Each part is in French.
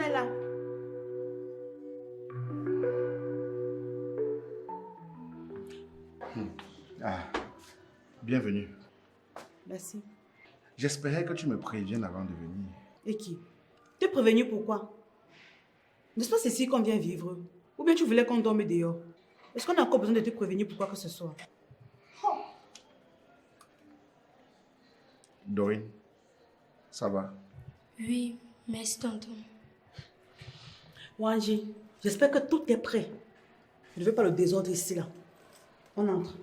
est là. Ah, bienvenue. Merci. J'espérais que tu me préviennes avant de venir. Et qui? T'es prévenu pourquoi? N'est-ce pas c'est ici qu'on vient vivre? Ou bien tu voulais qu'on dorme dehors? Est-ce qu'on a encore besoin de te prévenir pour quoi que ce soit? Dorine, ça va? Oui, merci tonton. Wanji, j'espère que tout est prêt. Je ne veux pas le désordre ici là. On entre.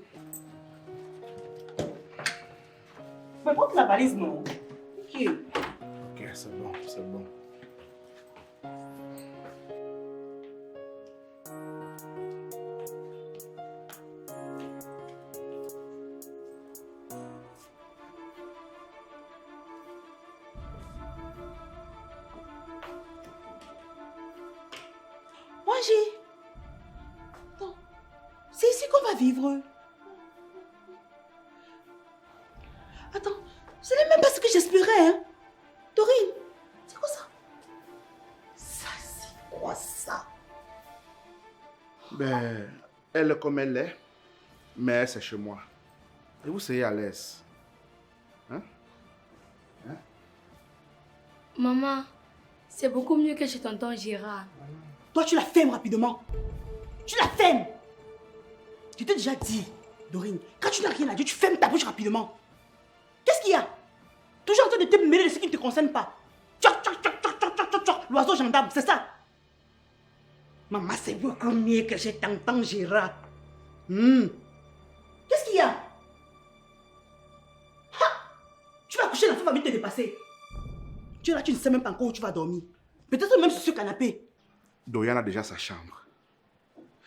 Mais porte la valise, non? Ok. Ok, c'est bon, c'est bon. Wanji! Attends, c'est ici qu'on va vivre. Attends, ce n'est même pas ce que j'espérais, hein? Dorine, c'est quoi ça? Ça, c'est quoi ça? Ben, elle est comme elle est, mais c'est chez moi. Et vous soyez à l'aise. Hein? Maman, c'est beaucoup mieux que chez tonton Gérard. Toi, tu la fermes rapidement. Tu la fermes. Je t'ai déjà dit, Dorine, quand tu n'as rien à dire, tu fermes ta bouche rapidement. Qu'est-ce qu'il y a? Toujours en train de te mêler de ce qui ne te concerne pas. Tchoc, tchoc, tchoc, tchoc, tchoc, tchoc, tchoc, tchoc. L'oiseau gendarme, c'est ça? Maman, c'est beaucoup mieux que je t'entends, Gérard. Qu'est-ce qu'il y a? Ha! Tu vas coucher, la femme va vite te dépasser. Tu es là, tu ne sais même pas encore où tu vas dormir. Peut-être même sur ce canapé. Dorian a déjà sa chambre.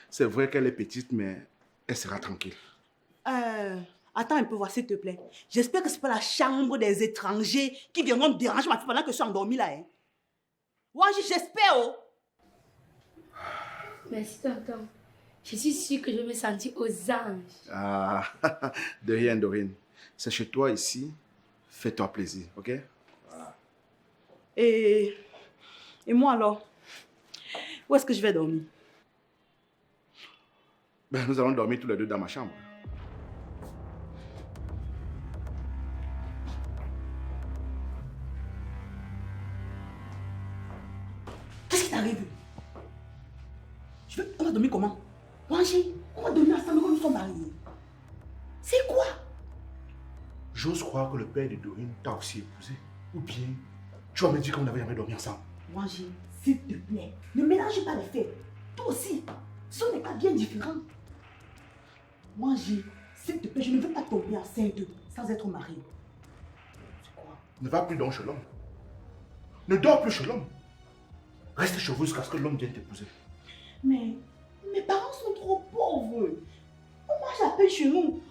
C'est vrai qu'elle est petite, mais elle sera tranquille. Attends un peu, voir s'il te plaît. J'espère que ce n'est pas la chambre des étrangers qui viendront déranger ma fille pendant que je suis endormie là. Hein. Ouais, j'espère. Oh. Merci tonton. Je suis sûre que je vais me sentir aux anges. Ah, de rien, Dorine. C'est chez toi ici. Fais-toi plaisir, ok? Voilà. Et moi alors? Où est-ce que je vais dormir? Ben, nous allons dormir tous les deux dans ma chambre. Qu'est-ce qui t'arrive? On va dormir comment? Wanji, on va dormir ensemble quand nous sommes mariés. C'est quoi? J'ose croire que le père de Dorine t'a aussi épousé. Ou bien, tu vas me dire qu'on n'avait jamais dormi ensemble. Wanji, s'il te plaît, ne mélange pas les faits. Toi aussi, ce sont des cas bien différents. Wanji, s'il te plaît, je ne veux pas tomber enceinte sans être mariée. C'est quoi? Ne va plus donc chez l'homme. Ne dors plus chez l'homme. Reste chez vous jusqu'à ce que l'homme vienne t'épouser. Mais mes parents sont trop pauvres. On mange à peine chez nous.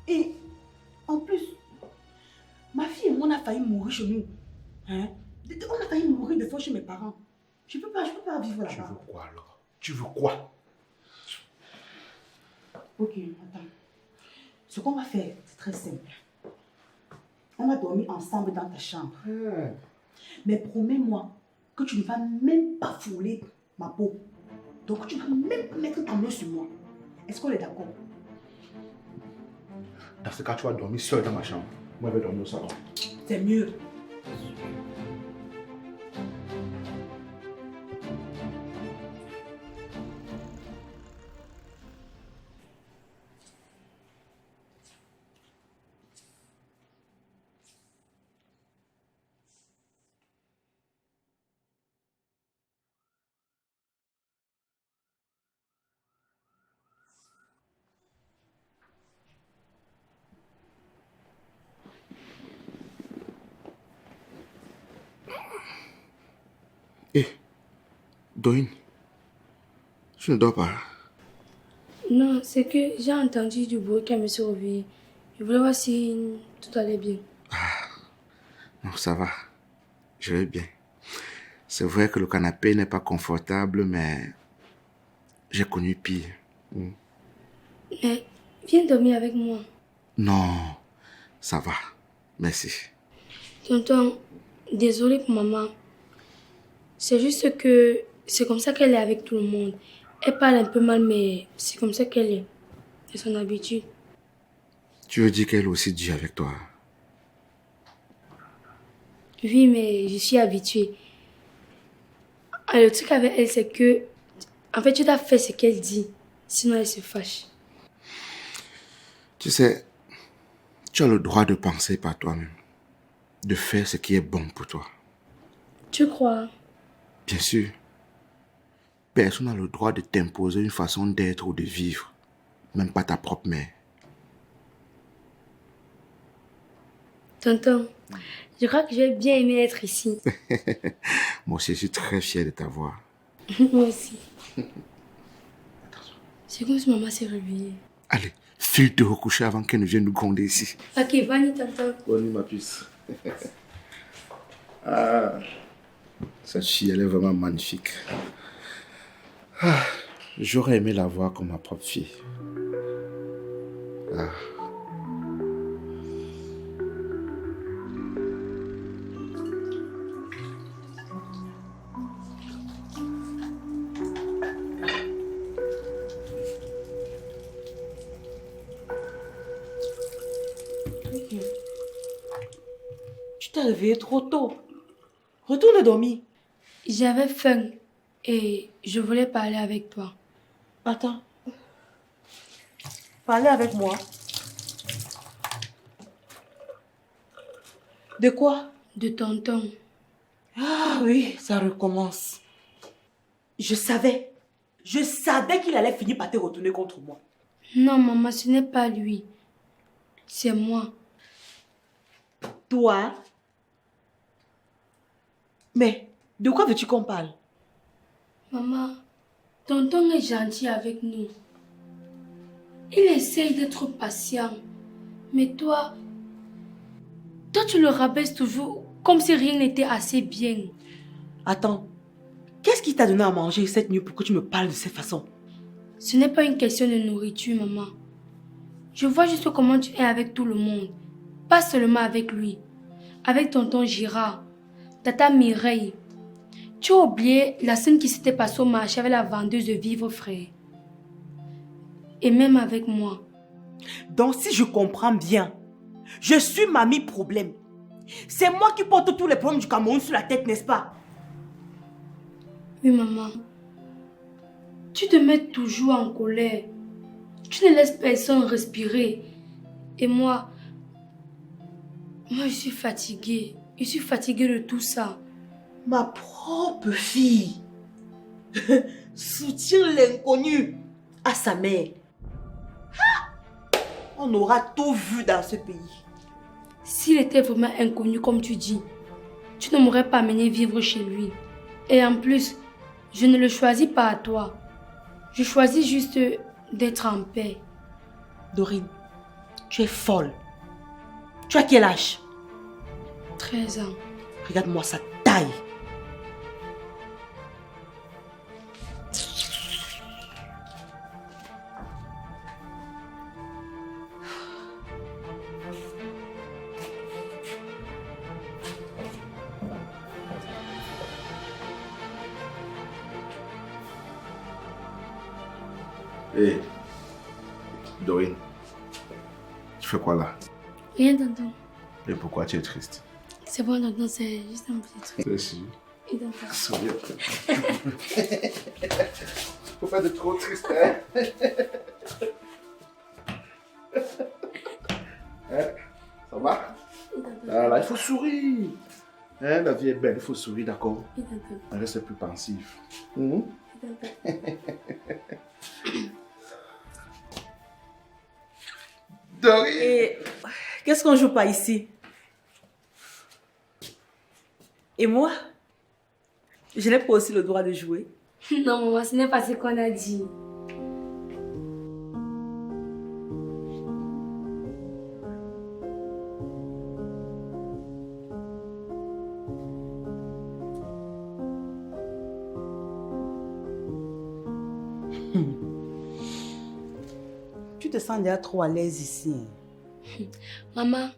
Et en plus, ma fille et moi, on a failli mourir chez nous. Hein? On a failli mourir de faim chez mes parents. Je peux pas vivre là-bas. Tu veux quoi alors? Tu veux quoi? Ok, attends. Ce qu'on va faire, c'est très simple. On va dormir ensemble dans ta chambre. Mais promets-moi que tu ne vas même pas fouler ma peau. Donc tu ne vas même pas mettre ta main sur moi. Est-ce qu'on est d'accord? Dans ce cas, tu vas dormir seul dans ma chambre. Moi, je vais dormir au salon. C'est mieux. Hé, Dorine, tu ne dors pas? Non, c'est que j'ai entendu du bruit qu'elle me suis réveillée. Je voulais voir si tout allait bien. Non, ça va. Je vais bien. C'est vrai que le canapé n'est pas confortable, mais j'ai connu pire. Mais viens dormir avec moi. Non, ça va. Merci. Tonton, désolé pour maman. C'est juste que c'est comme ça qu'elle est avec tout le monde. Elle parle un peu mal, mais c'est comme ça qu'elle est. C'est son habitude. Tu veux dire qu'elle aussi dit avec toi? Oui, mais je suis habituée. Ah, le truc avec elle, c'est que... En fait, tu dois faire ce qu'elle dit. Sinon, elle se fâche. Tu sais, tu as le droit de penser par toi-même. De faire ce qui est bon pour toi. Tu crois? Bien sûr. Personne n'a le droit de t'imposer une façon d'être ou de vivre. Même pas ta propre mère. Tonton, je crois que je vais bien aimer être ici. Moi aussi, je suis très fier de t'avoir. Moi aussi. C'est comme si maman s'est réveillée. Allez, file te recoucher avant qu'elle ne vienne nous gronder ici. Ok, bonne nuit, tonton. Bonne nuit, ma puce. Ah, cette fille, elle est vraiment magnifique. Ah, j'aurais aimé la voir comme ma propre fille. Ah. Tu t'es réveillé trop tôt. Retourne dormir. J'avais faim et je voulais parler avec toi. Attends. Parlez avec moi. De quoi? De tonton. Ah oui, ça recommence. Je savais qu'il allait finir par te retourner contre moi. Non, maman, ce n'est pas lui. C'est moi. Toi? Mais de quoi veux-tu qu'on parle? Maman, tonton est gentil avec nous. Il essaye d'être patient. Mais toi tu le rabaisses toujours comme si rien n'était assez bien. Attends, qu'est-ce qui t'a donné à manger cette nuit pour que tu me parles de cette façon? Ce n'est pas une question de nourriture, maman. Je vois juste comment tu es avec tout le monde. Pas seulement avec lui. Avec tonton Girard, tata Mireille. Tu as oublié la scène qui s'était passée au marché avec la vendeuse de vivres frais. Et même avec moi. Donc si je comprends bien, je suis mamie problème. C'est moi qui porte tous les problèmes du Cameroun sur la tête, n'est-ce pas? Oui, maman. Tu te mets toujours en colère. Tu ne laisses personne respirer. Et moi, je suis fatiguée. Je suis fatiguée de tout ça. Ma propre fille soutient l'inconnu à sa mère. Ah! On aura tout vu dans ce pays. S'il était vraiment inconnu comme tu dis, tu ne m'aurais pas amené vivre chez lui. Et en plus, je ne le choisis pas à toi. Je choisis juste d'être en paix. Dorine, tu es folle. Tu as quel âge? 13 ans. Regarde-moi sa taille. Hé, Dorine, tu fais quoi là? Rien, tonton. Et pourquoi tu es triste? C'est bon, tonton, c'est juste un petit truc. C'est sûr. Et tonton. Souris. Faut pas être trop triste, hein? Hein? Ça va? Ah là, il faut sourire. Hein, la vie est belle, il faut sourire, d'accord? Et tonton. On reste plus pensif. Et tonton. Dorine! Et qu'est-ce qu'on joue pas ici? Et moi? Je n'ai pas aussi le droit de jouer. Non, maman, ce n'est pas ce qu'on a dit. Tu te sens déjà trop à l'aise ici. Maman,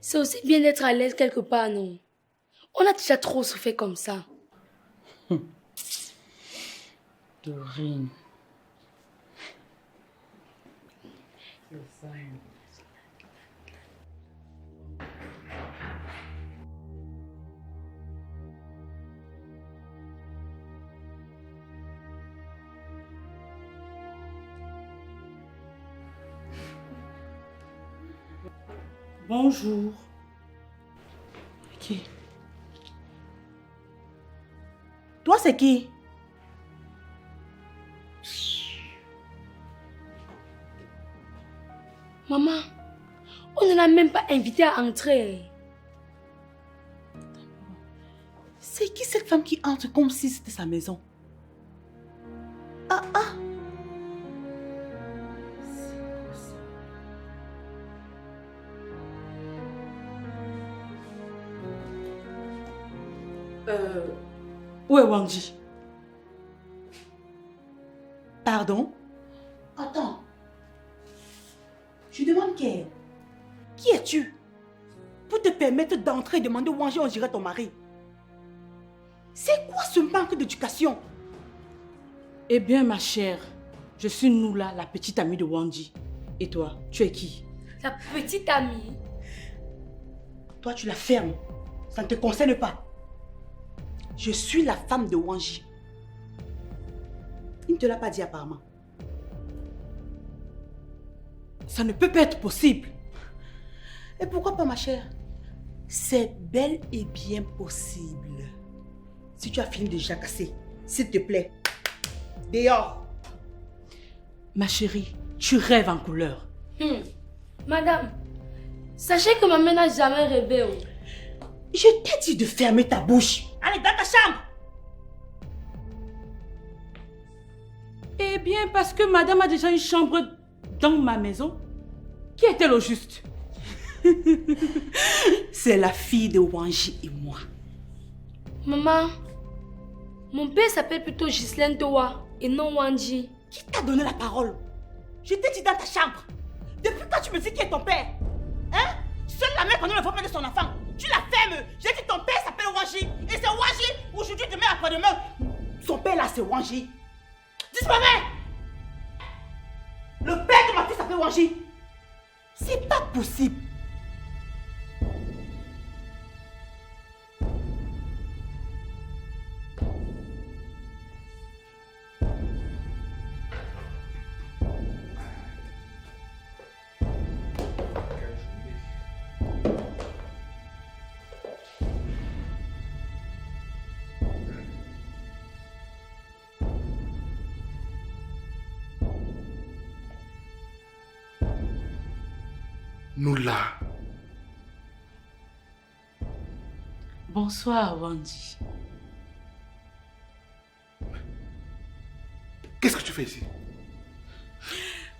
c'est aussi bien d'être à l'aise quelque part, non? On a déjà trop souffert comme ça. Dorine. Bonjour. Qui? Toi, c'est qui? Maman, on ne l'a même pas invité à entrer. C'est qui cette femme qui entre comme si c'était sa maison? Ah. C'est quoi ça? Où est Wanji? Pardon? Attends. Je demande qui es-tu? Pour te permettre d'entrer et demander où Wanji, on dirait ton mari. C'est quoi ce manque d'éducation? Eh bien, ma chère, je suis Noula, la petite amie de Wanji. Et toi, tu es qui? La petite amie. Toi, tu la fermes. Ça ne te concerne pas. Je suis la femme de Wanji. Il ne te l'a pas dit apparemment. Ça ne peut pas être possible. Et pourquoi pas, ma chère? C'est bel et bien possible. Si tu as fini de jacasser, s'il te plaît, dehors. Ma chérie, tu rêves en couleur. Madame, sachez que ma mère n'a jamais rêvé. Je t'ai dit de fermer ta bouche. Allez, dans ta chambre. Eh bien, parce que madame a déjà une chambre dans ma maison. Qui est-elle au juste? C'est la fille de Wanji et moi. Maman, mon père s'appelle plutôt Ghislaine Towa et non Wanji. Qui t'a donné la parole? Je t'ai dit dans ta chambre. Depuis quand tu me dis qui est ton père? Hein? Seule la mère connaît le vrai père de son enfant. Tu la fermes. J'ai dit ton père s'appelle Wanji. Et c'est Wanji aujourd'hui, demain, après-demain. Son père là, c'est Wanji. Disparais! Le père de ma fille s'appelle Wanji. C'est pas possible. Noula. Bonsoir, Wanji. Qu'est-ce que tu fais ici?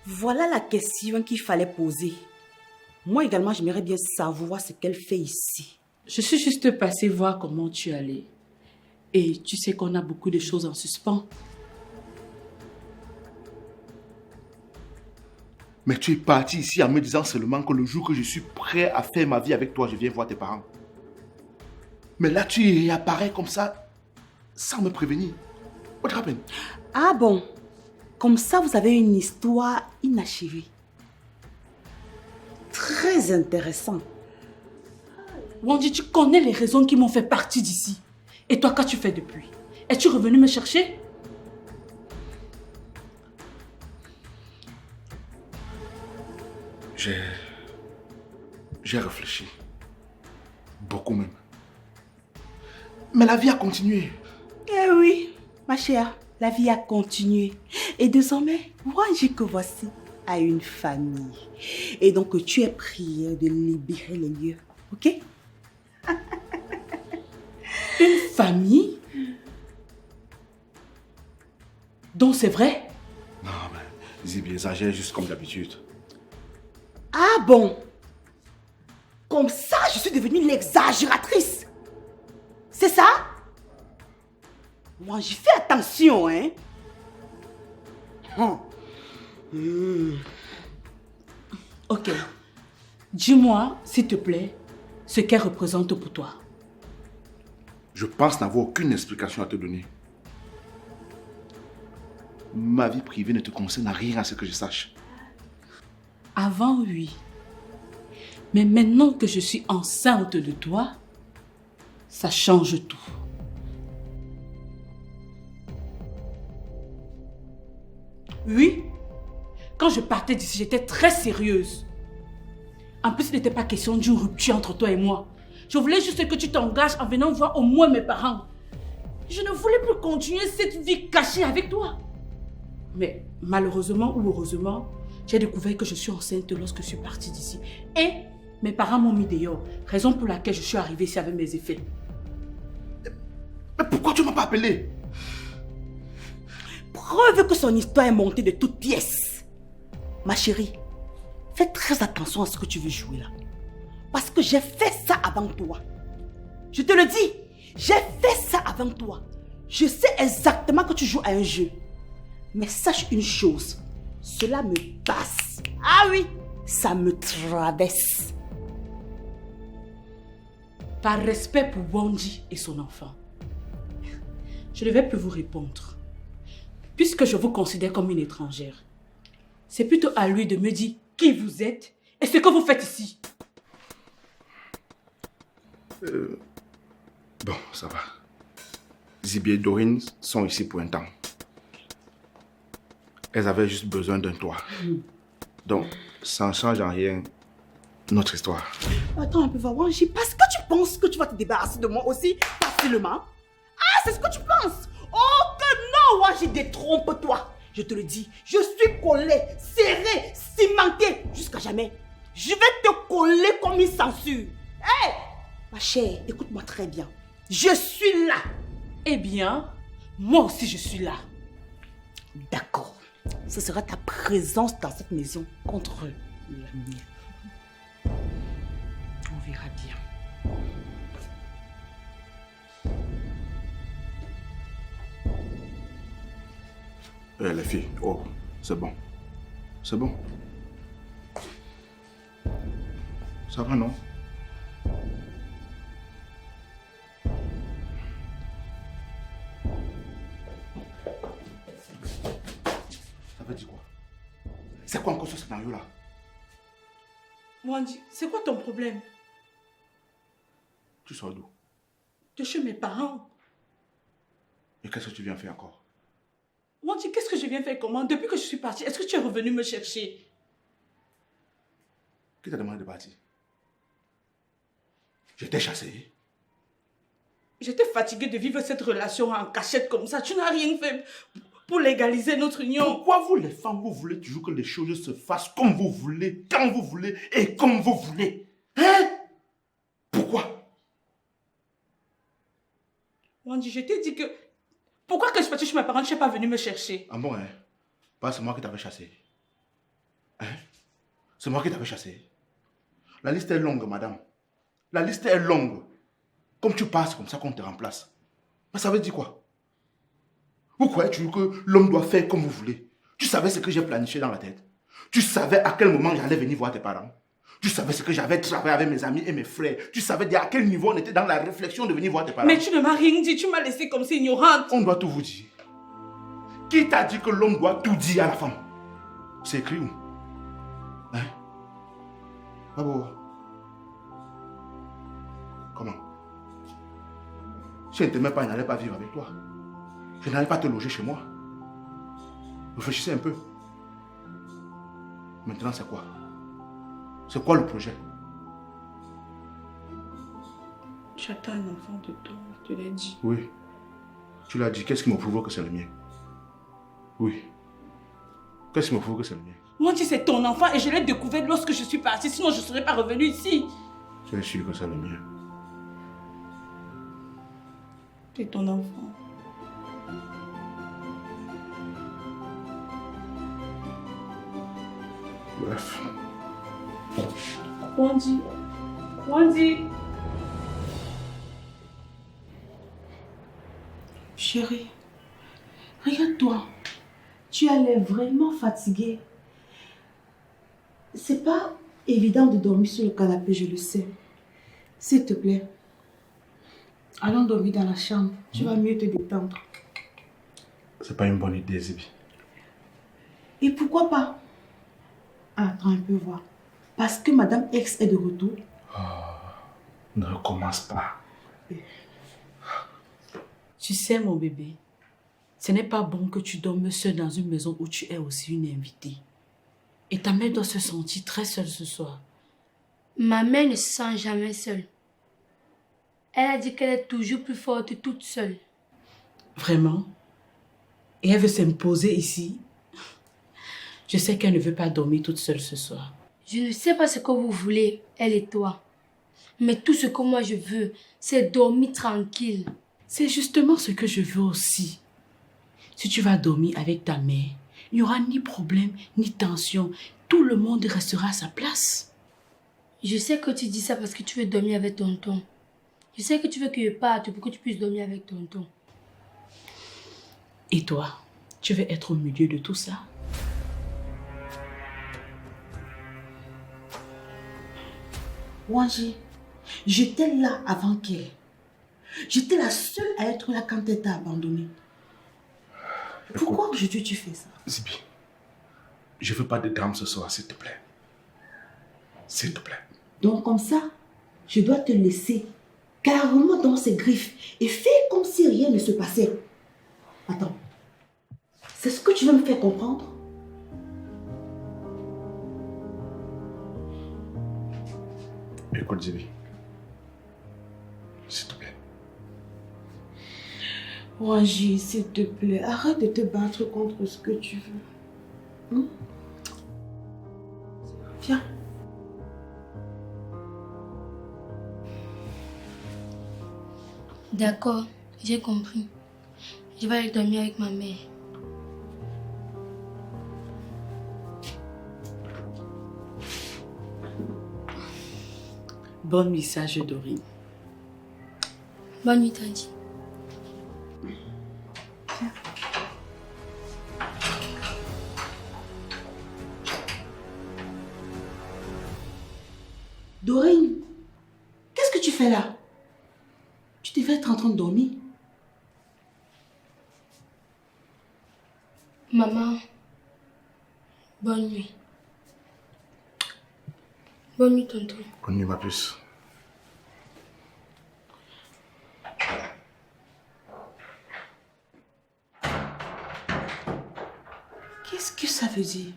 Voilà la question qu'il fallait poser. Moi également, j'aimerais bien savoir ce qu'elle fait ici. Je suis juste passée voir comment tu allais. Et tu sais qu'on a beaucoup de choses en suspens. Mais tu es parti ici en me disant seulement que le jour que je suis prêt à faire ma vie avec toi, je viens voir tes parents. Mais là, tu réapparais comme ça, sans me prévenir. What happened? Ah bon? Comme ça, vous avez une histoire inachevée. Très intéressant. Wanji, tu connais les raisons qui m'ont fait partir d'ici. Et toi, qu'as-tu fait depuis? Es-tu revenu me chercher? J'ai réfléchi. Beaucoup même. Mais la vie a continué. Eh oui, ma chère, la vie a continué. Et désormais, Wanji que voici a une famille. Et donc, tu es prié de libérer les lieux. Ok? Une famille? Donc, c'est vrai? Non, mais Zibi exagère juste comme d'habitude. Ah bon? Comme ça, je suis devenue l'exagératrice. C'est ça? Moi, j'y fais attention, hein? Ok. Dis-moi, s'il te plaît, ce qu'elle représente pour toi. Je pense n'avoir aucune explication à te donner. Ma vie privée ne te concerne rien à ce que je sache. Avant, oui. Mais maintenant que je suis enceinte de toi, ça change tout. Oui, quand je partais d'ici, j'étais très sérieuse. En plus, il n'était pas question d'une rupture entre toi et moi. Je voulais juste que tu t'engages en venant voir au moins mes parents. Je ne voulais plus continuer cette vie cachée avec toi. Mais malheureusement ou heureusement, j'ai découvert que je suis enceinte lorsque je suis partie d'ici. Et mes parents m'ont mis dehors. Raison pour laquelle je suis arrivée ici avec mes effets. Mais pourquoi tu ne m'as pas appelé? Preuve que son histoire est montée de toutes pièces. Ma chérie, fais très attention à ce que tu veux jouer là. Parce que j'ai fait ça avant toi. Je te le dis, j'ai fait ça avant toi. Je sais exactement que tu joues à un jeu. Mais sache une chose, cela me passe. Ah oui, ça me traverse. Par respect pour Wanji et son enfant, je ne vais plus vous répondre. Puisque je vous considère comme une étrangère, c'est plutôt à lui de me dire qui vous êtes et ce que vous faites ici. Bon, ça va. Zibi et Dorine sont ici pour un temps. Elles avaient juste besoin d'un toit. Donc, ça ne change en rien notre histoire. Attends un peu, Wanji, parce que tu penses que tu vas te débarrasser de moi aussi facilement? Ah, c'est ce que tu penses? Oh que non, Wanji, détrompe-toi. Je te le dis, je suis collée, serrée, cimentée jusqu'à jamais. Je vais te coller comme une censure. Hé, ma chère, écoute-moi très bien. Je suis là. Eh bien, moi aussi je suis là. D'accord. Ce sera ta présence dans cette maison contre la mienne. On verra bien. Les filles, oh, c'est bon. C'est bon. Ça va, non? Ça veut dire quoi? C'est quoi encore ce scénario-là? Wanji, c'est quoi ton problème? Tu sors d'où? De chez mes parents. Et qu'est-ce que tu viens faire encore? Wanji, qu'est-ce que je viens faire comment? Depuis que je suis partie, est-ce que tu es revenu me chercher? Qui t'a demandé de partir? J'étais chassé. J'étais fatiguée de vivre cette relation en cachette comme ça. Tu n'as rien fait pour légaliser notre union. Pourquoi vous les femmes, vous voulez toujours que les choses se fassent comme vous voulez, quand vous voulez et comme vous voulez? Hein? Pourquoi? Wanji, je t'ai dit que... Pourquoi que je partais chez mes parents, tu n'es pas venu me chercher? Ah bon, hein? Pas c'est moi qui t'avais chassé. Hein? C'est moi qui t'avais chassé. La liste est longue, madame. La liste est longue. Comme tu passes, comme ça qu'on te remplace. Mais ça veut dire quoi? Vous croyez toujours que l'homme doit faire comme vous voulez? Tu savais ce que j'ai planifié dans la tête? Tu savais à quel moment j'allais venir voir tes parents? Tu savais ce que j'avais travaillé avec mes amis et mes frères? Tu savais à quel niveau on était dans la réflexion de venir voir tes parents? Mais tu ne m'as rien dit, tu m'as laissé comme si ignorante. On doit tout vous dire. Qui t'a dit que l'homme doit tout dire à la femme? C'est écrit où? Hein? Ah bon? Comment? Si elle ne t'aimait pas, elle n'allait pas vivre avec toi. Je n'allais pas te loger chez moi. Réfléchissez un peu. Maintenant, c'est quoi? C'est quoi le projet? J'attends un enfant de toi, je te l'ai dit. Oui. Tu l'as dit. Qu'est-ce qui me prouve que c'est le mien? Oui. Qu'est-ce qui me prouve que c'est le mien? Moi, tu c'est ton enfant et je l'ai découvert lorsque je suis partie, sinon je ne serais pas revenue ici. Je suis sûr que c'est le mien. C'est ton enfant. Bref. Wanji. Wanji. Chérie, regarde-toi. Tu as l'air vraiment fatiguée. C'est pas évident de dormir sur le canapé, je le sais. S'il te plaît, allons dormir dans la chambre. Tu vas mieux te détendre. C'est pas une bonne idée, Zibi. Et pourquoi pas? Attends un peu voir. Parce que Madame X est de retour. Ne recommence pas. Tu sais, mon bébé, ce n'est pas bon que tu dormes seul dans une maison où tu es aussi une invitée. Et ta mère doit se sentir très seule ce soir. Ma mère ne se sent jamais seule. Elle a dit qu'elle est toujours plus forte toute seule. Vraiment? Et elle veut s'imposer ici? Je sais qu'elle ne veut pas dormir toute seule ce soir. Je ne sais pas ce que vous voulez, elle et toi. Mais tout ce que moi je veux, c'est dormir tranquille. C'est justement ce que je veux aussi. Si tu vas dormir avec ta mère, il n'y aura ni problème, ni tension. Tout le monde restera à sa place. Je sais que tu dis ça parce que tu veux dormir avec tonton. Je sais que tu veux que je parte pour que tu puisses dormir avec tonton. Et toi, tu veux être au milieu de tout ça? Wanji, j'étais là avant qu'elle. J'étais la seule à être là quand elle t'a abandonné. Pourquoi aujourd'hui tu fais ça? Zibi, je veux pas de drame ce soir, s'il te plaît. S'il te plaît. Donc comme ça, je dois te laisser carrément dans ses griffes et faire comme si rien ne se passait. Attends, c'est ce que tu veux me faire comprendre? Écoute, Zibi. S'il te plaît. Wanji, s'il te plaît, arrête de te battre contre ce que tu veux. Viens. D'accord, j'ai compris. Je vais aller dormir avec ma mère. Bonne nuit, sage Dorine. Bonne nuit, Tanti. Dorine, qu'est-ce que tu fais là? Tu devais être en train de dormir. Maman, bonne nuit. Bonne nuit, tonton. Bonne nuit, ma puce. Qu'est-ce que ça veut dire?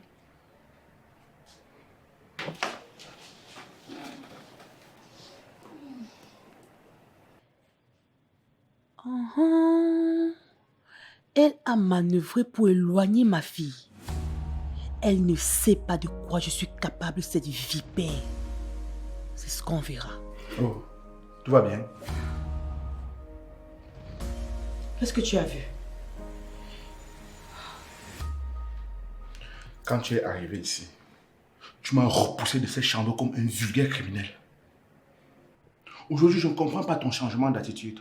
Elle a manœuvré pour éloigner ma fille. Elle ne sait pas de quoi je suis capable, cette vipère. C'est ce qu'on verra. Oh, tout va bien. Qu'est-ce que tu as vu? Quand tu es arrivé ici, tu m'as repoussé de ces chambres comme un vulgaire criminel. Aujourd'hui, je ne comprends pas ton changement d'attitude.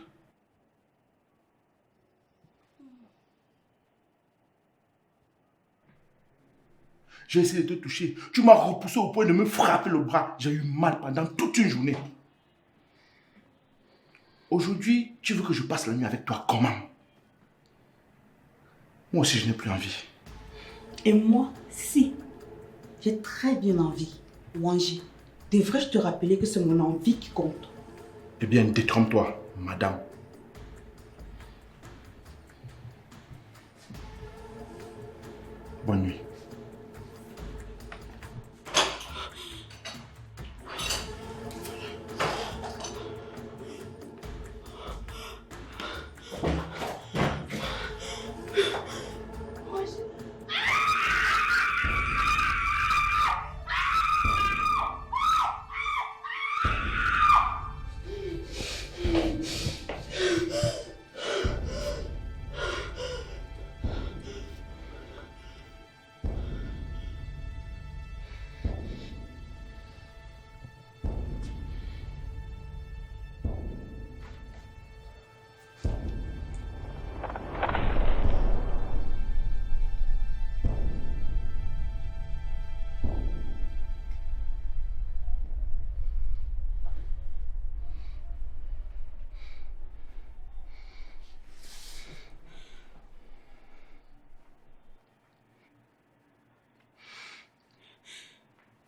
J'ai essayé de te toucher. Tu m'as repoussé au point de me frapper le bras. J'ai eu mal pendant toute une journée. Aujourd'hui, tu veux que je passe la nuit avec toi comment? Moi aussi, je n'ai plus envie. Et moi, si. J'ai très bien envie. Wanji, devrais-je te rappeler que c'est mon envie qui compte? Eh bien, détrompe-toi, madame. Bonne nuit.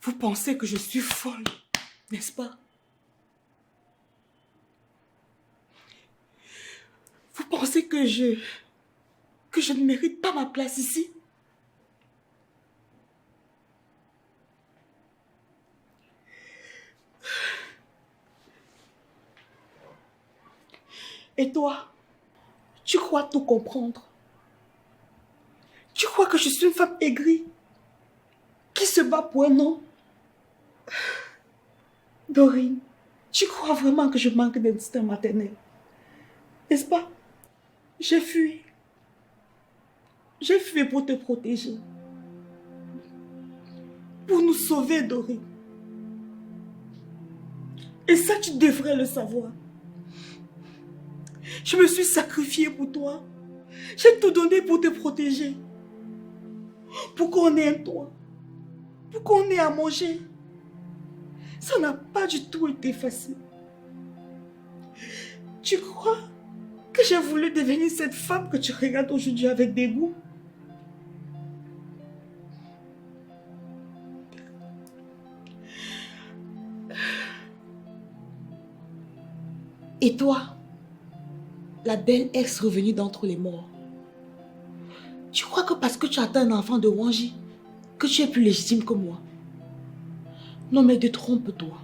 Vous pensez que je suis folle, n'est-ce pas? Vous pensez que je ne mérite pas ma place ici? Et toi, tu crois tout comprendre? Tu crois que je suis une femme aigrie qui se bat pour un homme? Dorine, tu crois vraiment que je manque d'instinct maternel? N'est-ce pas? J'ai fui. J'ai fui pour te protéger. Pour nous sauver, Dorine. Et ça, tu devrais le savoir. Je me suis sacrifiée pour toi. J'ai tout donné pour te protéger. Pour qu'on ait un toit. Pour qu'on ait à manger. Ça n'a pas du tout été facile. Tu crois que j'ai voulu devenir cette femme que tu regardes aujourd'hui avec dégoût? Et toi, la belle ex revenue d'entre les morts, tu crois que parce que tu as un enfant de Wanji, que tu es plus légitime que moi? Non mais détrompe-toi.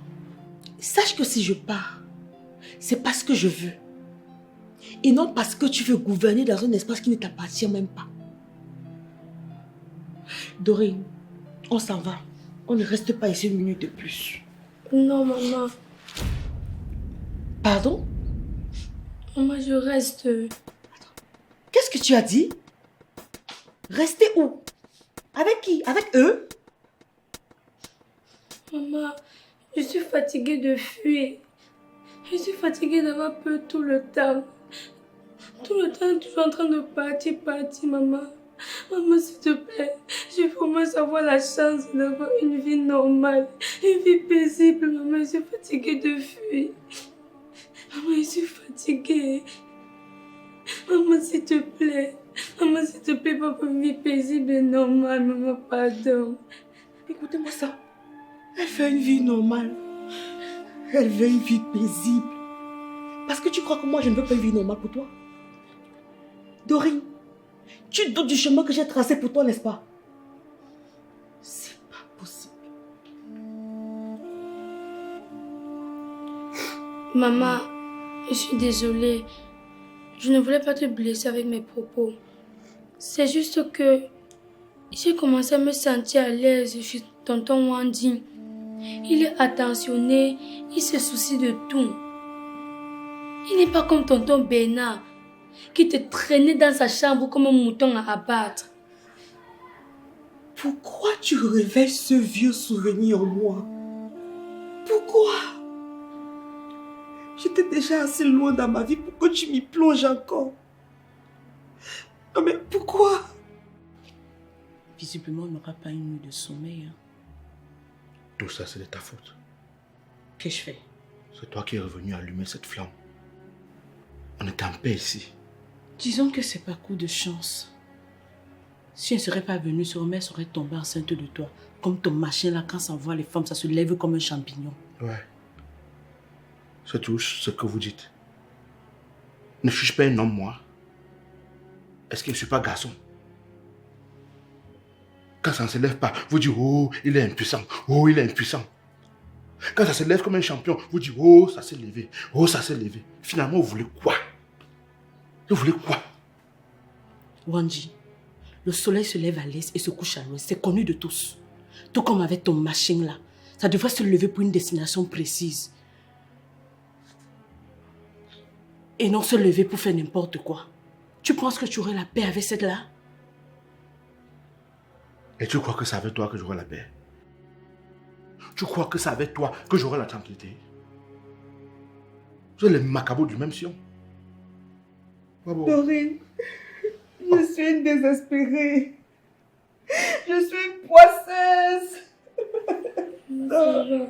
Sache que si je pars, c'est parce que je veux. Et non parce que tu veux gouverner dans un espace qui ne t'appartient même pas. Dorine, on s'en va. On ne reste pas ici une minute de plus. Non, maman. Pardon? Maman, je reste. Qu'est-ce que tu as dit? Rester où? Avec qui? Avec eux? Maman, je suis fatiguée de fuir. Je suis fatiguée d'avoir peur tout le temps. Tout le temps, toujours en train de partir, maman. Maman, s'il te plaît, je veux au moins avoir la chance d'avoir une vie normale, une vie paisible. Maman, je suis fatiguée de fuir. Maman, je suis fatiguée. Maman, s'il te plaît. Maman, s'il te plaît, papa, une vie paisible et normale. Maman, pardon. Écoutez-moi ça. Elle fait une vie normale. Elle veut une vie paisible. Parce que tu crois que moi, je ne veux pas une vie normale pour toi? Dorine, tu doutes du chemin que j'ai tracé pour toi, n'est-ce pas? C'est pas possible. Maman, je suis désolée. Je ne voulais pas te blesser avec mes propos. C'est juste que j'ai commencé à me sentir à l'aise chez tonton Wanji. Il est attentionné, il se soucie de tout. Il n'est pas comme tonton Bernard, qui te traînait dans sa chambre comme un mouton à abattre. Pourquoi tu réveilles ce vieux souvenir en moi? Pourquoi? J'étais déjà assez loin dans ma vie pour que tu m'y plonges encore. Non mais pourquoi? Visiblement, il n'aura pas une nuit de sommeil. Hein. Tout ça, c'est de ta faute. Qu'est-ce que je fais? C'est toi qui es revenu allumer cette flamme. On est en paix ici. Disons que c'est pas coup de chance. Si elle ne serait pas venue, sa mère serait tombée enceinte de toi. Comme ton machin là, quand ça voit les femmes, ça se lève comme un champignon. Ouais. C'est tout ce que vous dites. Ne suis-je pas un homme, moi? Est-ce que je ne suis pas garçon? Quand ça ne se lève pas, vous dites, oh, il est impuissant. Oh, il est impuissant. Quand ça se lève comme un champion, vous dites, oh, ça s'est levé. Oh, ça s'est levé. Finalement, vous voulez quoi? Vous voulez quoi? Wanji, le soleil se lève à l'est et se couche à l'ouest. C'est connu de tous. Tout comme avec ton machin là. Ça devrait se lever pour une destination précise. Et non se lever pour faire n'importe quoi. Tu penses que tu aurais la paix avec cette là? Et tu crois que c'est avec toi que j'aurai la paix? Tu crois que c'est avec toi que j'aurai la tranquillité? Vous êtes les macabots du même sion. Bravo. Dorine, je suis une désespérée. Je suis une poisseuse. Non.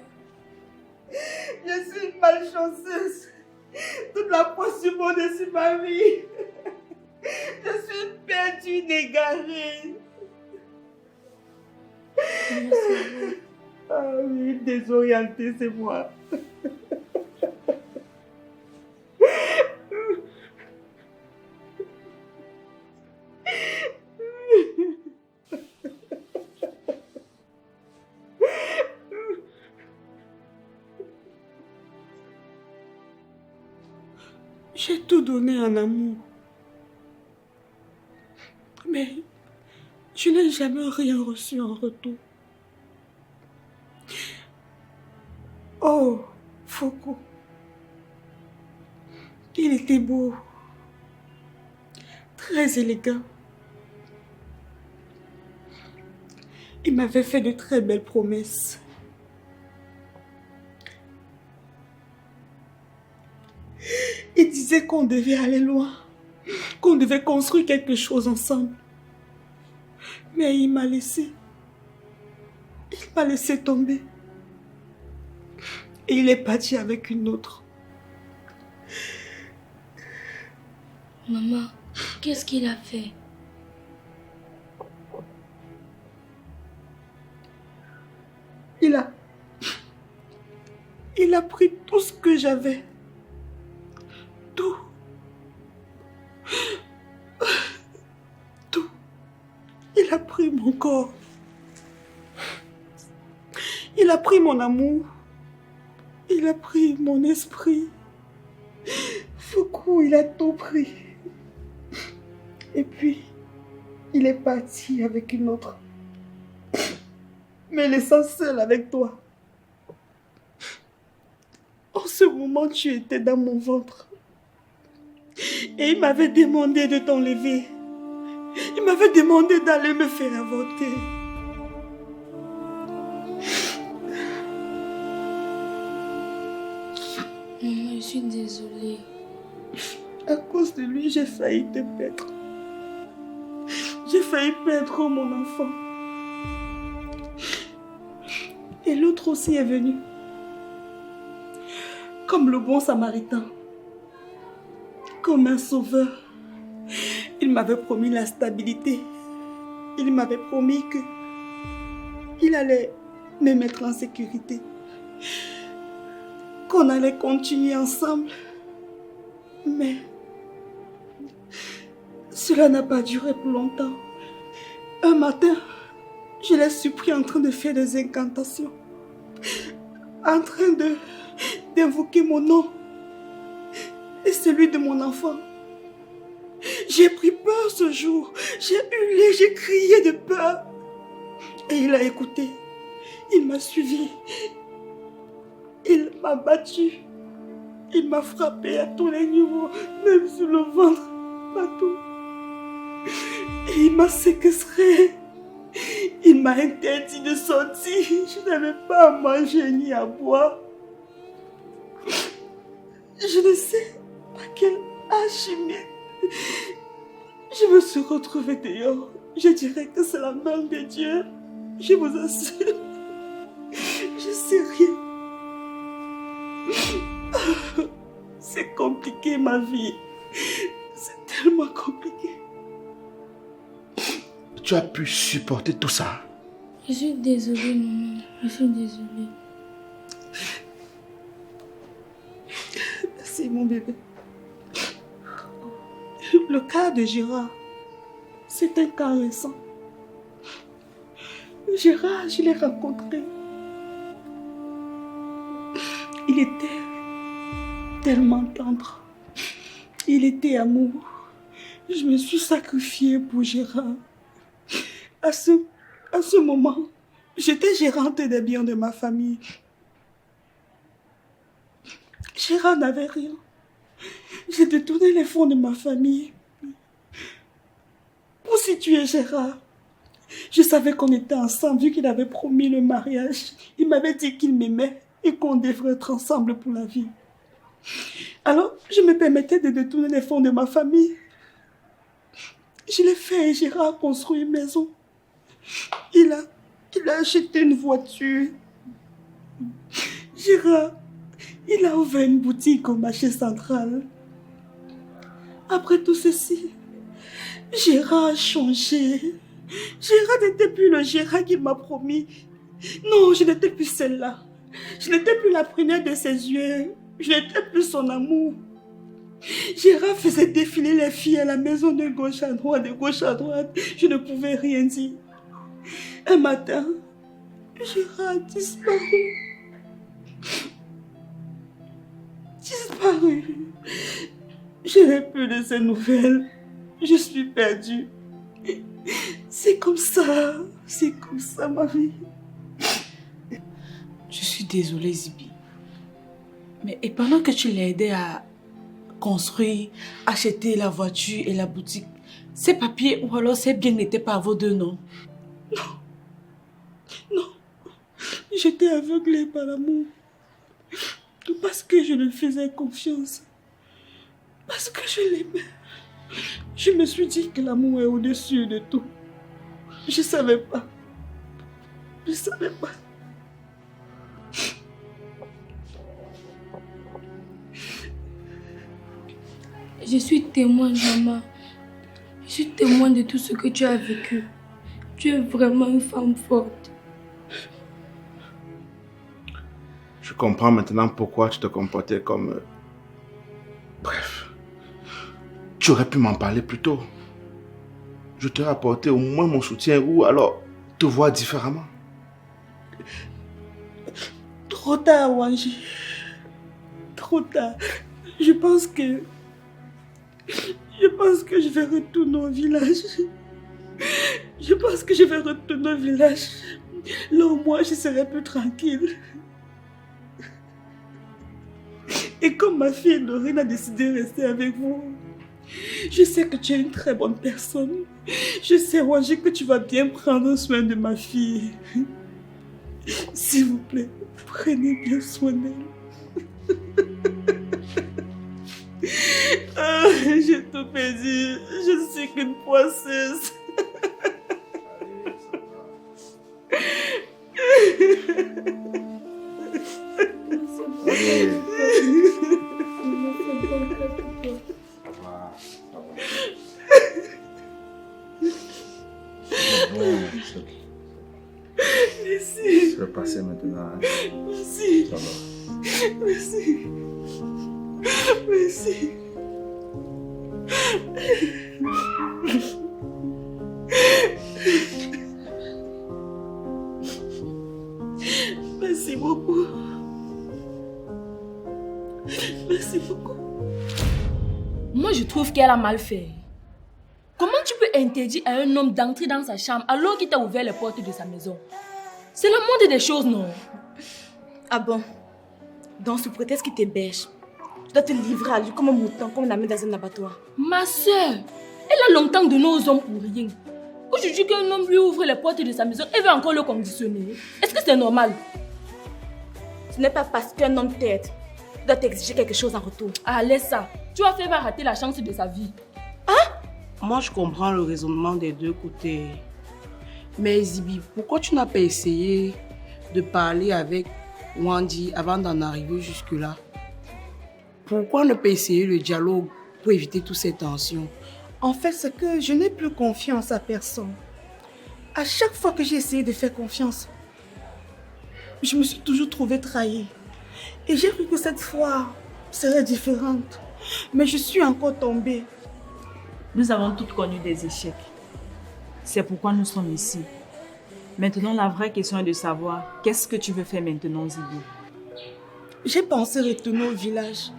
Je suis une malchanceuse. Toute la poisse du monde est sur ma vie. Je suis une perdue, une égarée. Ah oui, désorienté, c'est moi. J'ai tout donné en amour. Mais je n'ai jamais rien reçu en retour. Oh, Foucault. Il était beau. Très élégant. Il m'avait fait de très belles promesses. Il disait qu'on devait aller loin, qu'on devait construire quelque chose ensemble. Mais il m'a laissé. Il m'a laissé tomber. Et il est parti avec une autre. Maman, qu'est-ce qu'il a fait? Il a pris tout ce que j'avais. Tout. Tout. Il a pris mon corps. Il a pris mon amour. Il a pris mon esprit. Foucault, il a tout pris. Et puis, il est parti avec une autre. Mais laissant seul avec toi. En ce moment, tu étais dans mon ventre. Et il m'avait demandé de t'enlever. Il m'avait demandé d'aller me faire avorter. Maman, je suis désolée. À cause de lui, j'ai failli te perdre. J'ai failli perdre mon enfant. Et l'autre aussi est venu. Comme le bon samaritain. Comme un sauveur. Il m'avait promis la stabilité. Il m'avait promis que il allait me mettre en sécurité. Qu'on allait continuer ensemble. Mais cela n'a pas duré pour longtemps. Un matin, je l'ai surpris en train de faire des incantations. En train d'invoquer mon nom et celui de mon enfant. J'ai pris peur ce jour. J'ai hurlé, j'ai crié de peur. Et il a écouté. Il m'a suivi. Il m'a battu. Il m'a frappé à tous les niveaux, même sur le ventre, partout. Et il m'a séquestré. Il m'a interdit de sortir. Je n'avais pas à manger ni à boire. Je ne sais pas quel âge, mais je me suis retrouvée dehors. Je dirais que c'est la main de Dieu. Je vous assure. Je sais rien. C'est compliqué ma vie. C'est tellement compliqué. Tu as pu supporter tout ça? Je suis désolée, maman. Je suis désolée. Merci mon bébé. Le cas de Gérard, c'est un cas récent. Gérard, je l'ai rencontré. Il était tellement tendre. Il était amour. Je me suis sacrifiée pour Gérard. À ce moment, j'étais gérante des biens de ma famille. Gérard n'avait rien. J'ai détourné les fonds de ma famille pour situer Gérard. Je savais qu'on était ensemble vu qu'il avait promis le mariage. Il m'avait dit qu'il m'aimait et qu'on devrait être ensemble pour la vie. Alors, je me permettais de détourner les fonds de ma famille. Je l'ai fait et Gérard a construit une maison. Il a acheté une voiture. Gérard, il a ouvert une boutique au marché central. Après tout ceci, Gérard a changé. Gérard n'était plus le Gérard qu'il m'a promis. Non, je n'étais plus celle-là. Je n'étais plus la première de ses yeux. Je n'étais plus son amour. Gérard faisait défiler les filles à la maison de gauche à droite, de gauche à droite. Je ne pouvais rien dire. Un matin, Gérard a disparu. Disparu. Je n'ai plus de ses nouvelles. Je suis perdue. C'est comme ça ma vie. Je suis désolée, Zibi. Mais et pendant que tu l'as aidé à construire, acheter la voiture et la boutique, ces papiers ou alors ces biens n'étaient pas à vos deux, non? Non. J'étais aveuglée par l'amour. Parce que je lui faisais confiance. Parce que je l'aimais. Je me suis dit que l'amour est au-dessus de tout. Je savais pas. Je savais pas. Je suis témoin, maman. Je suis témoin de tout ce que tu as vécu. Tu es vraiment une femme forte. Je comprends maintenant pourquoi tu te comportais comme... Bref. Tu aurais pu m'en parler plus tôt. Je t'aurais apporté au moins mon soutien ou alors te voir différemment. Trop tard, Wanji. Trop tard. Je pense que je vais retourner au village. Je pense que je vais retourner au village. Là, au moins, je serai plus tranquille. Et comme ma fille Dorine a décidé de rester avec vous, je sais que tu es une très bonne personne. Je sais, Wanji, que tu vas bien prendre soin de ma fille. S'il vous plaît, prenez bien soin d'elle. Ah, j'ai tout perdu. Je ne suis qu'une poisseuse. Merci. Ça va passer maintenant. Merci. Ça va. Merci. Merci. Merci beaucoup. Merci beaucoup. Moi, je trouve qu'elle a mal fait. Comment tu peux interdire à un homme d'entrer dans sa chambre alors qu'il t'a ouvert les portes de sa maison? C'est le monde des choses, non? Ah bon? Donc, sous prétexte qu'il t'héberge, tu dois te livrer à lui comme un mouton, comme on la met dans un abattoir. Ma soeur, elle a longtemps donné aux hommes pour rien. Aujourd'hui qu'un homme lui ouvre les portes de sa maison, elle veut encore le conditionner. Est-ce que c'est normal? Ce n'est pas parce qu'un homme t'aide, tu dois t'exiger quelque chose en retour. Ah, laisse ça. Tu vas faire rater la chance de sa vie. Moi, je comprends le raisonnement des deux côtés. Mais Zibi, pourquoi tu n'as pas essayé de parler avec Wandi avant d'en arriver jusque-là? Pourquoi ne pas essayer le dialogue pour éviter toutes ces tensions? En fait, c'est que je n'ai plus confiance à personne. À chaque fois que j'ai essayé de faire confiance, je me suis toujours trouvée trahie. Et j'ai cru que cette fois serait différente. Mais je suis encore tombée. Nous avons toutes connu des échecs. C'est pourquoi nous sommes ici. Maintenant, la vraie question est de savoir qu'est-ce que tu veux faire maintenant, Zibi? J'ai pensé retourner au village.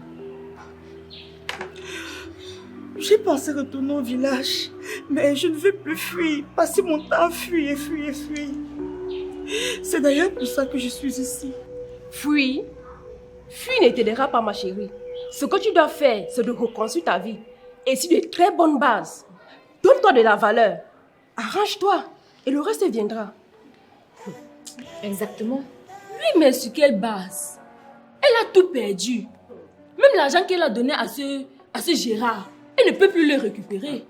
J'ai pensé retourner au village, mais je ne veux plus fuir. Passer mon temps à fuir et fuir et fuir. C'est d'ailleurs pour ça que je suis ici. Fuis? Fuis ne t'aidera pas, ma chérie. Ce que tu dois faire, c'est de reconstruire ta vie. Et sur de très bonnes bases. Donne-toi de la valeur. Arrange-toi et le reste viendra. Exactement. Oui, mais sur quelle base? Elle a tout perdu. Même l'argent qu'elle a donné à ce Gérard, elle ne peut plus le récupérer.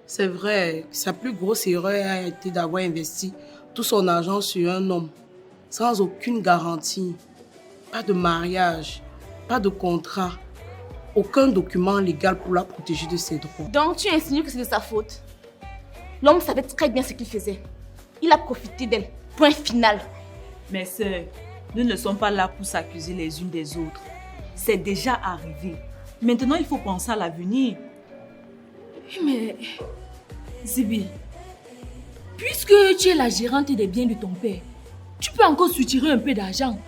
C'est vrai, sa plus grosse erreur a été d'avoir investi tout son argent sur un homme, sans aucune garantie. Pas de mariage, pas de contrat, aucun document légal pour la protéger de ses droits. Donc tu insinues que c'est de sa faute. L'homme savait très bien ce qu'il faisait. Il a profité d'elle. Point final. Mes sœurs, nous ne sommes pas là pour s'accuser les unes des autres. C'est déjà arrivé. Maintenant, il faut penser à l'avenir. Mais, Zibi, puisque tu es la gérante des biens de ton père, tu peux encore soutirer un peu d'argent.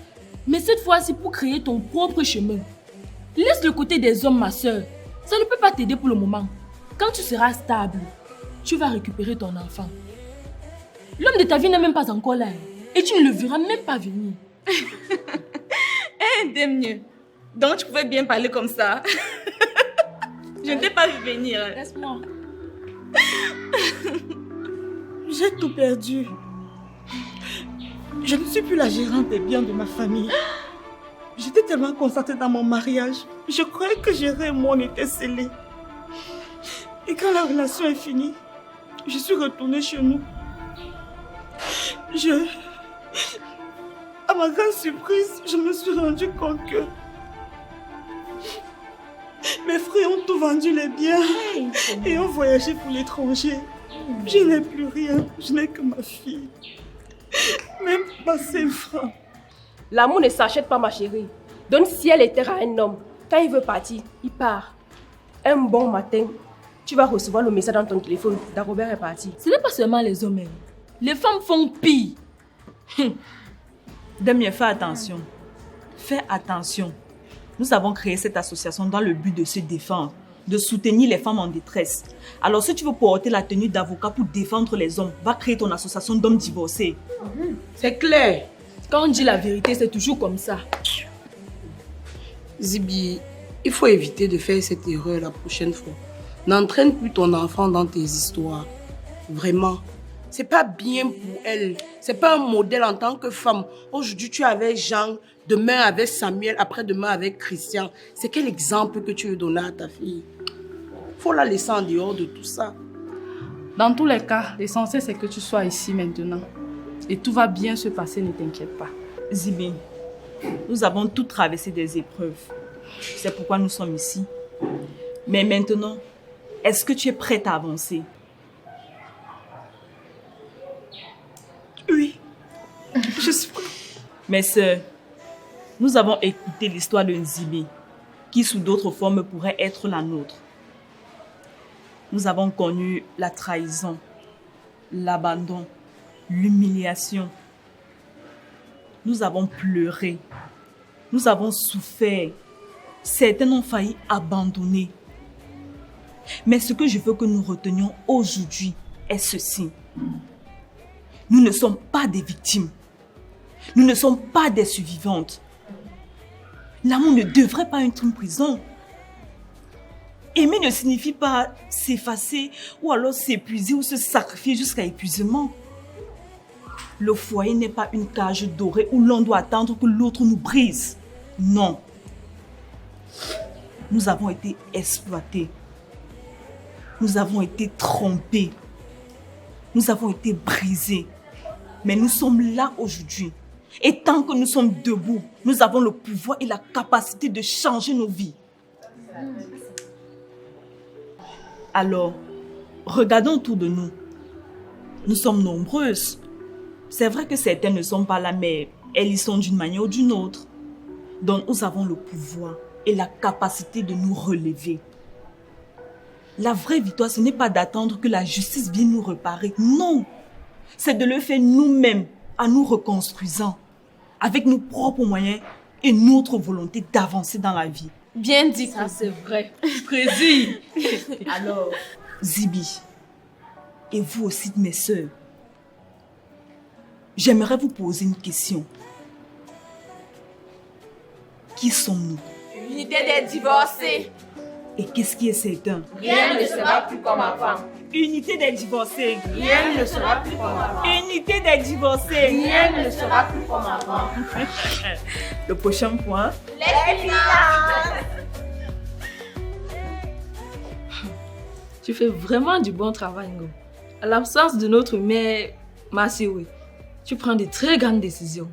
Mais cette fois-ci pour créer ton propre chemin. Laisse le côté des hommes, ma soeur. Ça ne peut pas t'aider pour le moment. Quand tu seras stable, tu vas récupérer ton enfant. L'homme de ta vie n'est même pas encore là. Et tu ne le verras même pas venir. Mieux. Donc, tu pouvais bien parler comme ça. Je ne t'ai pas vu venir. Laisse-moi. J'ai tout perdu. Je ne suis plus la gérante des biens de ma famille. J'étais tellement concentrée dans mon mariage. Je croyais que Gérard et moi on était scellés. Et quand la relation est finie, je suis retournée chez nous. À ma grande surprise, je me suis rendu compte que mes frères ont tout vendu les biens et ont voyagé pour l'étranger. Je n'ai plus rien, je n'ai que ma fille. Même pas 5 francs. L'amour ne s'achète pas, ma chérie. Donne ciel et terre à un homme. Quand il veut partir, il part. Un bon matin, tu vas recevoir le message dans ton téléphone. Dagobert est parti. Ce n'est pas seulement les hommes. Les femmes font pire. Damien, fais attention. Fais attention. Nous avons créé cette association dans le but de se défendre, de soutenir les femmes en détresse. Alors si tu veux porter la tenue d'avocat pour défendre les hommes, va créer ton association d'hommes divorcés. C'est clair. Quand on dit la vérité, c'est toujours comme ça. Zibi, il faut éviter de faire cette erreur la prochaine fois. N'entraîne plus ton enfant dans tes histoires. Vraiment. C'est pas bien pour elle. C'est pas un modèle en tant que femme. Aujourd'hui, tu es avec Jean, demain avec Samuel, après-demain avec Christian. C'est quel exemple que tu veux donner à ta fille? Faut la laisser en dehors de tout ça. Dans tous les cas, l'essentiel c'est que tu sois ici maintenant. Et tout va bien se passer, ne t'inquiète pas. Zibi, nous avons tous traversé des épreuves. C'est pourquoi nous sommes ici. Mais maintenant, est-ce que tu es prête à avancer? Oui, je suis prête. Mes sœurs, nous avons écouté l'histoire de Zibi, qui sous d'autres formes pourrait être la nôtre. Nous avons connu la trahison, l'abandon, l'humiliation. Nous avons pleuré, nous avons souffert. Certains ont failli abandonner. Mais ce que je veux que nous retenions aujourd'hui est ceci. Nous ne sommes pas des victimes. Nous ne sommes pas des survivantes. L'amour ne devrait pas être une prison. Aimer ne signifie pas s'effacer ou alors s'épuiser ou se sacrifier jusqu'à épuisement. Le foyer n'est pas une cage dorée où l'on doit attendre que l'autre nous brise. Non. Nous avons été exploités. Nous avons été trompés. Nous avons été brisés. Mais nous sommes là aujourd'hui. Et tant que nous sommes debout, nous avons le pouvoir et la capacité de changer nos vies. Alors, regardons autour de nous. Nous sommes nombreuses. C'est vrai que certaines ne sont pas là, mais elles y sont d'une manière ou d'une autre. Donc, nous avons le pouvoir et la capacité de nous relever. La vraie victoire, ce n'est pas d'attendre que la justice vienne nous réparer. Non, c'est de le faire nous-mêmes, en nous reconstruisant, avec nos propres moyens et notre volonté d'avancer dans la vie. Bien dit, ça c'est vrai. Précis. Alors, Zibi, et vous aussi, mes sœurs, j'aimerais vous poser une question. Qui sommes-nous? L'unité des divorcés. Et qu'est-ce qui est certain? Rien ne sera plus comme avant. Unité des divorcés. Rien ne sera plus comme avant. Unité des divorcés. Rien ne sera plus comme avant. Le prochain point. Les finances. Tu fais vraiment du bon travail, Ngo. À l'absence de notre mère, Masiwe, tu prends de très grandes décisions.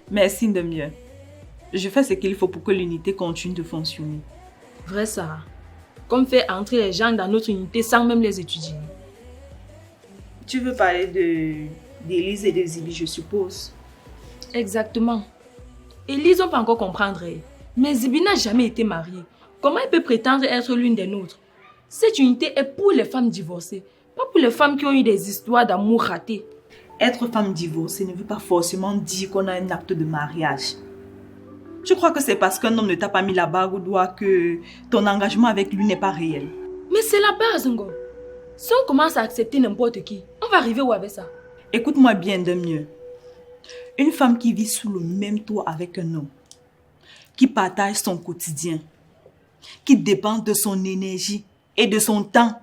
Merci de mieux. Je fais ce qu'il faut pour que l'unité continue de fonctionner. Vrai ça. Comme faire entrer les gens dans notre unité sans même les étudier. Tu veux parler de d'Élise et de Zibi, je suppose. Exactement. Élise, on peut encore comprendre. Mais Zibi n'a jamais été mariée. Comment elle peut prétendre être l'une des nôtres? Cette unité est pour les femmes divorcées, pas pour les femmes qui ont eu des histoires d'amour ratées. Être femme divorcée ne veut pas forcément dire qu'on a un acte de mariage. Je crois que c'est parce qu'un homme ne t'a pas mis la bague au doigt que ton engagement avec lui n'est pas réel. Mais c'est la base, Ngo. Si on commence à accepter n'importe qui, on va arriver où avec ça? Écoute-moi bien de mieux. Une femme qui vit sous le même toit avec un homme, qui partage son quotidien, qui dépend de son énergie et de son temps,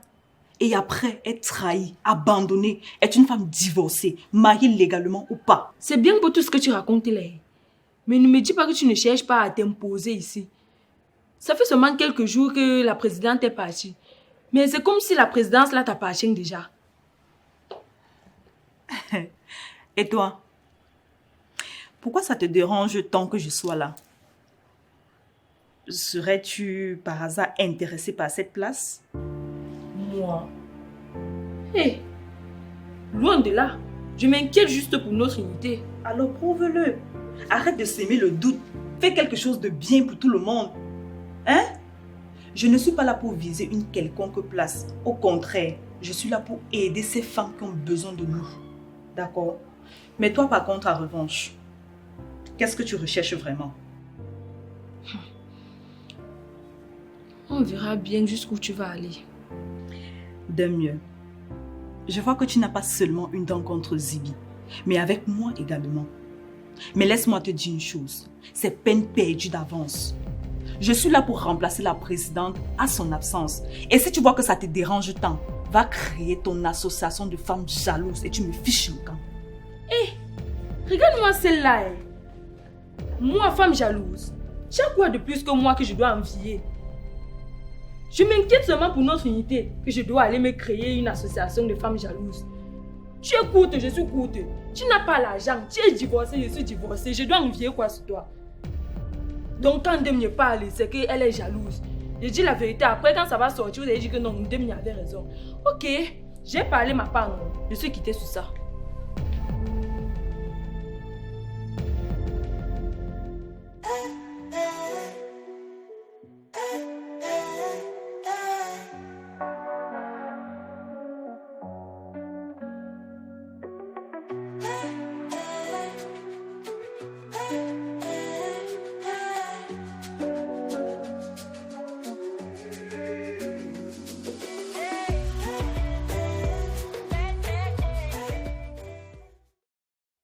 et après est trahie, abandonnée, est une femme divorcée, mariée légalement ou pas. C'est bien pour tout ce que tu racontes là. Mais ne me dis pas que tu ne cherches pas à t'imposer ici. Ça fait seulement quelques jours que la présidente est partie. Mais c'est comme si la présidence là t'appartient déjà. Et toi? Pourquoi ça te dérange tant que je sois là? Serais-tu par hasard intéressée par cette place? Moi? Hé! Loin de là. Je m'inquiète juste pour notre unité. Alors prouve-le. Arrête de s'aimer le doute. Fais quelque chose de bien pour tout le monde. Hein? Je ne suis pas là pour viser une quelconque place. Au contraire, je suis là pour aider ces femmes qui ont besoin de nous. D'accord? Mais toi, par contre, en revanche, qu'est-ce que tu recherches vraiment? On verra bien jusqu'où tu vas aller. De mieux. Je vois que tu n'as pas seulement une dent contre Zibi, mais avec moi également. Mais laisse-moi te dire une chose, c'est peine perdue d'avance. Je suis là pour remplacer la présidente à son absence. Et si tu vois que ça te dérange tant, va créer ton association de femmes jalouses et tu me fiches le camp. Regarde-moi celle-là. Moi, femme jalouse. Tu as quoi de plus que moi que je dois envier? Je m'inquiète seulement pour notre unité que je dois aller me créer une association de femmes jalouses. Tu es courte, je suis courte. Tu n'as pas l'argent, tu es divorcée, je suis divorcée. Je dois envier quoi sur toi? Donc quand Ndem me parle, c'est qu'elle est jalouse. Je dis la vérité, après quand ça va sortir, vous allez dire que non, Ndem avait raison. Ok, j'ai parlé ma part, non. Je suis quittée sur ça.